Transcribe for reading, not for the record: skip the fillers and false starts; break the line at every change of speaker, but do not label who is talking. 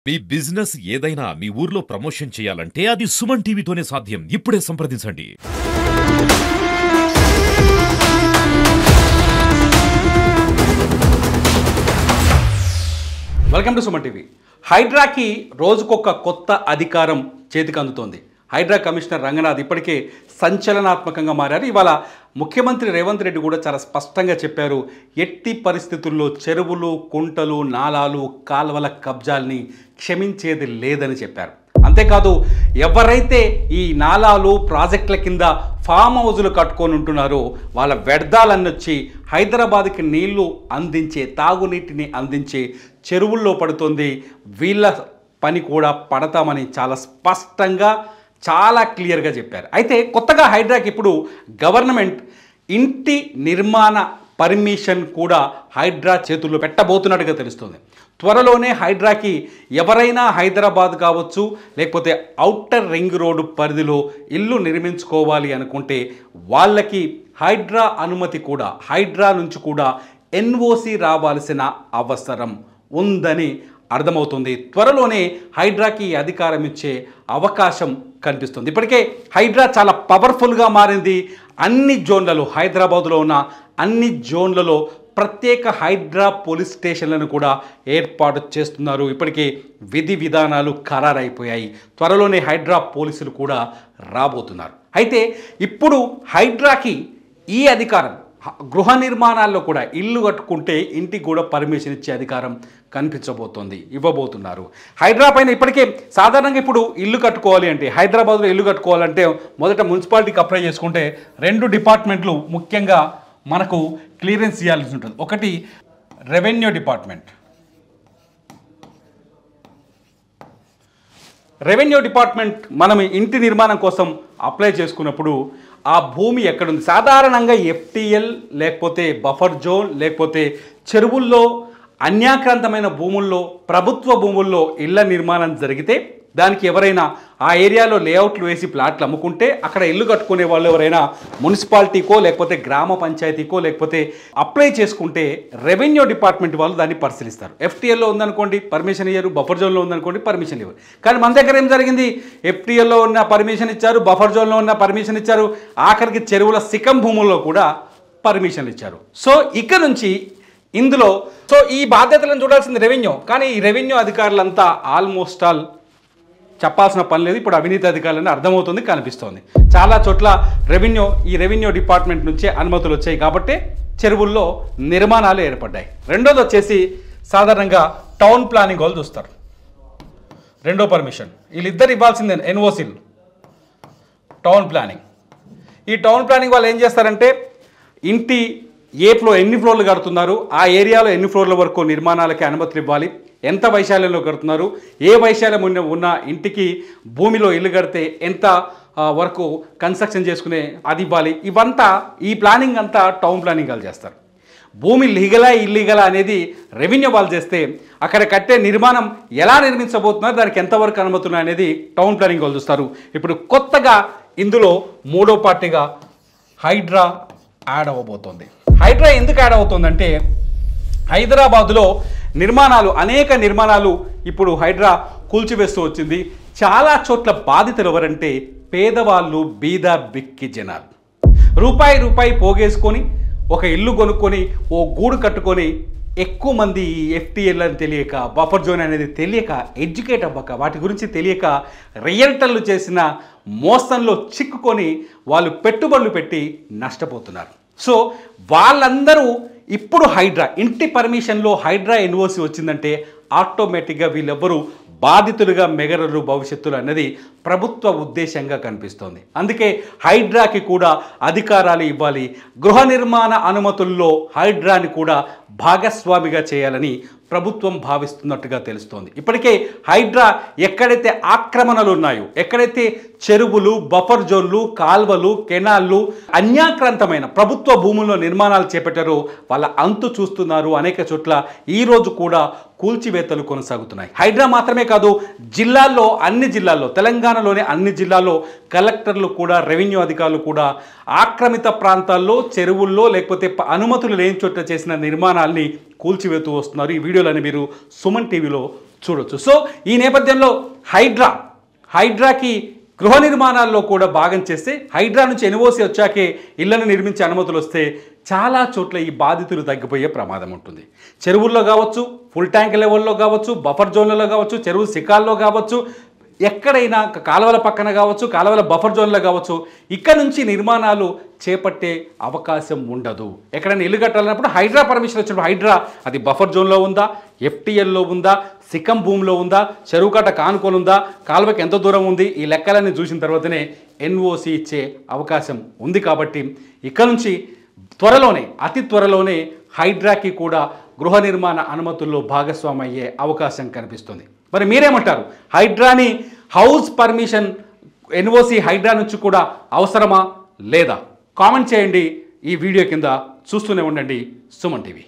మీ business ఏదైనా మీ ఊర్లో promotion చేయాలంటే అది సుమన్ టీవీతోనే సాధ్యం. ఇప్పుడే సంప్రదించండి.
Welcome to Suman TV. హైడ్రాకి రోజుకొక కొత్త అధికారం చేతికి అందుతోంది. హైడ్రా కమిషనర్ రంగనాథ్ ఇప్పటికే సంచలనాత్మకంగా మారారు. ఇవాళ ముఖ్యమంత్రి రేవంత్ రెడ్డి కూడా చాలా స్పష్టంగా చెప్పారు, ఎట్టి పరిస్థితుల్లో చెరువులు, కుంటలు, నాలాలు, కాల్వల కబ్జాల్ని క్షమించేది లేదని చెప్పారు. అంతేకాదు, ఎవరైతే ఈ నాలాలు ప్రాజెక్టుల కింద ఫామ్ హౌజులు కట్టుకొని ఉంటున్నారో వాళ్ళ వ్యర్థాలన్నీ వచ్చి హైదరాబాద్కి నీళ్లు అందించే, తాగునీటిని అందించే చెరువుల్లో పడుతుంది. వీళ్ళ పని కూడా పడతామని చాలా స్పష్టంగా, చాలా క్లియర్గా చెప్పారు. అయితే కొత్తగా హైడ్రాకి ఇప్పుడు గవర్నమెంట్ ఇంటి నిర్మాణ పర్మిషన్ కూడా హైడ్రా చేతుల్లో పెట్టబోతున్నట్టుగా తెలుస్తుంది. త్వరలోనే హైడ్రాకి ఎవరైనా హైదరాబాద్ కావచ్చు, లేకపోతే ఔటర్ రింగ్ రోడ్డు పరిధిలో ఇల్లు నిర్మించుకోవాలి అనుకుంటే వాళ్ళకి హైడ్రా అనుమతి కూడా, హైడ్రా నుంచి కూడా ఎన్ఓసి రావాల్సిన అవసరం ఉందని అర్థమవుతుంది. త్వరలోనే హైడ్రాకి అధికారం ఇచ్చే అవకాశం కనిపిస్తుంది. ఇప్పటికే హైడ్రా చాలా పవర్ఫుల్గా మారింది. అన్ని జోన్లలో, హైదరాబాద్లో ఉన్న అన్ని జోన్లలో ప్రత్యేక హైడ్రా పోలీస్ స్టేషన్లను కూడా ఏర్పాటు చేస్తున్నారు. ఇప్పటికే విధి విధానాలు ఖరారైపోయాయి. త్వరలోనే హైడ్రా పోలీసులు కూడా రాబోతున్నారు. అయితే ఇప్పుడు హైడ్రాకి ఈ అధికారం, గృహ నిర్మాణాల్లో కూడా, ఇల్లు కట్టుకుంటే ఇంటికి కూడా పర్మిషన్ ఇచ్చే అధికారం కనిపించబోతోంది, ఇవ్వబోతున్నారు. హైడ్రా పైన ఇప్పటికే సాధారణంగా ఇప్పుడు ఇల్లు కట్టుకోవాలి అంటే, హైదరాబాద్లో ఇల్లు కట్టుకోవాలంటే మొదట మున్సిపాలిటీకి అప్లై చేసుకుంటే 2 డిపార్ట్మెంట్లు ముఖ్యంగా మనకు క్లియరెన్స్ ఇవ్వాల్సి ఉంటుంది. ఒకటి రెవెన్యూ డిపార్ట్మెంట్. రెవెన్యూ డిపార్ట్మెంట్ మనం ఇంటి నిర్మాణం కోసం అప్లై చేసుకున్నప్పుడు ఆ భూమి ఎక్కడుంది, సాధారణంగా ఎఫ్టీఎల్ లేకపోతే బఫర్ జోన్ లేకపోతే చెరువుల్లో, అన్యాక్రాంతమైన భూముల్లో, ప్రభుత్వ భూముల్లో ఇళ్ల నిర్మాణం జరిగితే దానికి ఎవరైనా ఆ ఏరియాలో లేఅవుట్లు వేసి ప్లాట్లు అమ్ముకుంటే అక్కడ ఇల్లు కట్టుకునే వాళ్ళు ఎవరైనా మున్సిపాలిటీకో లేకపోతే గ్రామ పంచాయతీకో లేకపోతే అప్లై చేసుకుంటే రెవెన్యూ డిపార్ట్మెంట్ వాళ్ళు దాన్ని పరిశీలిస్తారు. ఎఫ్టీఎల్లో ఉందనుకోండి పర్మిషన్ ఇయ్యరు, బఫర్ జోన్లో ఉందనుకోండి పర్మిషన్ ఇవ్వరు. కానీ మన దగ్గర ఏం జరిగింది, ఎఫ్టీఎల్లో ఉన్న పర్మిషన్ ఇచ్చారు, బఫర్ జోన్లో ఉన్న పర్మిషన్ ఇచ్చారు, ఆఖరికి చెరువుల సికం భూముల్లో కూడా పర్మిషన్లు ఇచ్చారు. సో ఇక నుంచి ఇందులో ఈ బాధ్యతలను చూడాల్సింది రెవెన్యూ. కానీ ఈ రెవెన్యూ అధికారులంతా ఆల్మోస్ట్ ఆల్ చెప్పాల్సిన పని లేదు. ఇప్పుడు అవినీతి అధికారులని అర్థమవుతుంది, కనిపిస్తోంది. చాలా చోట్ల ఈ రెవెన్యూ డిపార్ట్మెంట్ నుంచే అనుమతులు వచ్చాయి కాబట్టి చెరువుల్లో నిర్మాణాలు ఏర్పడ్డాయి. రెండోది వచ్చేసి సాధారణంగా టౌన్ ప్లానింగ్ వాళ్ళు చూస్తారు. రెండో పర్మిషన్ వీళ్ళిద్దరు ఇవ్వాల్సిందే, ఎన్ఓసీలు. టౌన్ ప్లానింగ్, ఈ టౌన్ ప్లానింగ్ వాళ్ళు ఏం చేస్తారంటే ఇంటి ఎన్ని ఫ్లోర్లు కడుతున్నారు, ఆ ఏరియాలో ఎన్ని ఫ్లోర్ల వరకు నిర్మాణాలకి అనుమతులు ఇవ్వాలి, ఎంత వైశాల్యంలో కడుతున్నారు, ఏ వైశాల్యం ఉన్న ఇంటికి భూమిలో ఇల్లు కడితే ఎంత వరకు కన్స్ట్రక్షన్ చేసుకునే అది ఇవ్వాలి. ఇవంతా, ఈ ప్లానింగ్ అంతా టౌన్ ప్లానింగ్ వాళ్ళు చేస్తారు. భూమి లీగలా ఇల్లీగలా అనేది రెవెన్యూ వాళ్ళు చేస్తే అక్కడ కట్టే నిర్మాణం ఎలా నిర్మించబోతున్నారు, దానికి ఎంతవరకు అనుమతులు అనేది టౌన్ ప్లానింగ్ వాళ్ళు చూస్తారు. ఇప్పుడు కొత్తగా ఇందులో మూడో పార్టీగా హైడ్రా యాడ్ అవ్వబోతోంది. హైడ్రా ఎందుకు యాడ్ అవుతుందంటే హైదరాబాదులో అనేక నిర్మాణాలు ఇప్పుడు హైడ్రా కూల్చివేస్తూ వచ్చింది. చాలా చోట్ల బాధితులు ఎవరంటే పేదవాళ్ళు, బీద బిక్కి జనాలు. రూపాయి పోగేసుకొని ఒక ఇల్లు కొనుక్కొని ఓ గూడు కట్టుకొని ఎక్కువ మంది ఎఫ్టీఎల్ అని తెలియక, బఫర్ జోన్ అనేది తెలియక, ఎడ్యుకేట్ అవ్వక, వాటి గురించి తెలియక రియల్టర్లు చేసిన మోసంలో చిక్కుకొని వాళ్ళు పెట్టుబడులు పెట్టి నష్టపోతున్నారు. సో వాళ్ళందరూ ఇప్పుడు హైడ్రా ఇంటి పర్మిషన్లో హైడ్రా ఎన్ఓసి వచ్చిందంటే ఆటోమేటిక్గా వీళ్ళెవ్వరూ బాధితులుగా మెగరరు భవిష్యత్తులో అన్నది ప్రభుత్వ ఉద్దేశంగా కనిపిస్తోంది. అందుకే హైడ్రాకి కూడా అధికారాలు ఇవ్వాలి, గృహ నిర్మాణ అనుమతుల్లో హైడ్రాని కూడా భాగస్వామిగా చేయాలని ప్రభుత్వం భావిస్తున్నట్టుగా తెలుస్తోంది. ఇప్పటికే హైడ్రా ఎక్కడైతే ఆక్రమణలు ఉన్నాయో, ఎక్కడైతే చెరువులు, బఫర్ జోన్లు, కాల్వలు, కెనాళ్ళు, అన్యాక్రాంతమైన ప్రభుత్వ భూముల్లో నిర్మాణాలు చేపట్టారో వాళ్ళ అంతు చూస్తున్నారు. అనేక చోట్ల ఈరోజు కూడా కూల్చివేతలు కొనసాగుతున్నాయి. హైడ్రా మాత్రమే కాదు, జిల్లాల్లో, అన్ని జిల్లాల్లో, తెలంగాణలోని అన్ని జిల్లాల్లో కలెక్టర్లు కూడా, రెవెన్యూ అధికారులు కూడా ఆక్రమిత ప్రాంతాల్లో, చెరువుల్లో లేకపోతే అనుమతులు లేని చోట్ల చేసిన నిర్మాణాల్ని కూల్చివేతూ వస్తున్నారు. ఈ వీడియోలని మీరు సుమన్ టీవీలో చూడొచ్చు. సో ఈ నేపథ్యంలో హైడ్రాకి గృహ నిర్మాణాల్లో కూడా భాగం చేస్తే హైడ్రా నుంచి ఎన్ఓసి వచ్చాకే ఇళ్లను నిర్మించే అనుమతులు వస్తే చాలా చోట్ల ఈ బాధితులు తగ్గిపోయే ప్రమాదం ఉంటుంది. చెరువుల్లో కావచ్చు, ఫుల్ ట్యాంక్ లెవెల్లో కావచ్చు, బఫర్ జోన్లలో కావచ్చు, చెరువు శిఖాల్లో కావచ్చు, ఎక్కడైనా కాలువల పక్కన కావచ్చు, కాలువల బఫర్ జోన్లో కావచ్చు, ఇక్కడ నుంచి నిర్మాణాలు చేపట్టే అవకాశం ఉండదు. ఎక్కడైనా ఇల్లు కట్టాలన్నప్పుడు హైడ్రా పర్మిషన్ వచ్చినప్పుడు హైడ్రా అది బఫర్ జోన్లో ఉందా, ఎఫ్టీఎల్లో ఉందా, సికం భూమిలో ఉందా, చెరువు కట్ట కానుకొని ఉందా, కాలువకి ఎంత దూరం ఉంది, ఈ లెక్కలన్నీ చూసిన తర్వాతనే ఎన్ఓసి ఇచ్చే అవకాశం ఉంది. కాబట్టి ఇక్కడ నుంచి అతి త్వరలోనే హైడ్రాకి కూడా గృహ నిర్మాణ అనుమతుల్లో భాగస్వామి అయ్యే అవకాశం కనిపిస్తుంది. మరి మీరేమంటారు? హైడ్రాని హౌస్ పర్మిషన్ ఎన్ఓసి హైడ్రా నుంచి కూడా అవసరమా లేదా? కామెంట్ చేయండి. ఈ వీడియో కింద చూస్తూనే ఉండండి సుమన్ టీవీ.